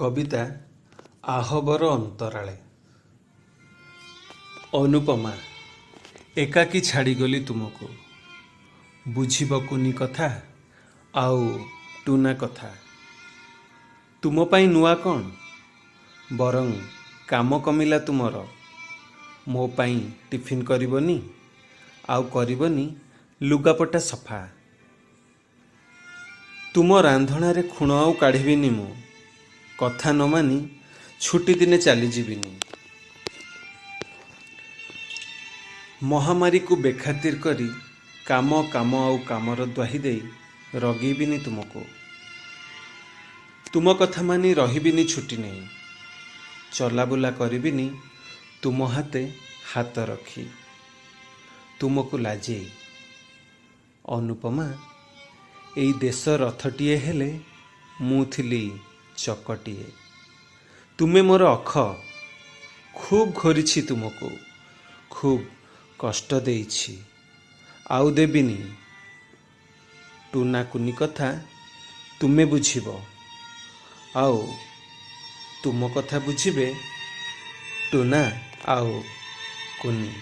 କବିତା ଆହବର ଅନ୍ତରାଳେ। ଅନୁପମା। ଏକାକୀ ଛାଡ଼ିଗଲି ତୁମକୁ, ବୁଝିବ କୁନି କଥା ଆଉ ଟୁନା କଥା। ତୁମ ପାଇଁ ନୂଆ କ'ଣ, ବରଂ କାମ କମିଲା ତୁମର। ମୋ ପାଇଁ ଟିଫିନ୍ କରିବନି, ଆଉ କରିବନି ଲୁଗାପଟା ସଫା। ତୁମ ରାନ୍ଧଣାରେ ଖୁଣ ଆଉ କାଢ଼ିବିନି ମୁଁ, କଥା ନ ମାନି ଛୁଟି ଦିନେ ଚାଲିଯିବିନି। ମହାମାରୀକୁ ବେଖାତିର କରି କାମ ଆଉ କାମର ଦ୍ୱାହି ଦେଇ ରଗେଇବିନି ତୁମକୁ। ତୁମ କଥା ମାନି ରହିବିନି ଛୁଟି ନେଇ, ଚଲାବୁଲା କରିବିନି ତୁମ ହାତେ ହାତ ରଖି, ତୁମକୁ ଲାଜେଇ। ଅନୁପମା, ଏଇ ଦେଶ ରଥଟିଏ ହେଲେ ମୁଁ ଥିଲି ଚକଟିଏ। ତୁମେ ମୋର ଅଖ, ଖୁବ୍ ଘୋରିଛି ତୁମକୁ, ଖୁବ୍ କଷ୍ଟ ଦେଇଛି, ଆଉ ଦେବିନି। ଟୁନା କୁନି କଥା ତୁମେ ବୁଝିବ, ଆଉ ତୁମ କଥା ବୁଝିବେ ଟୁନା ଆଉ କୁନି।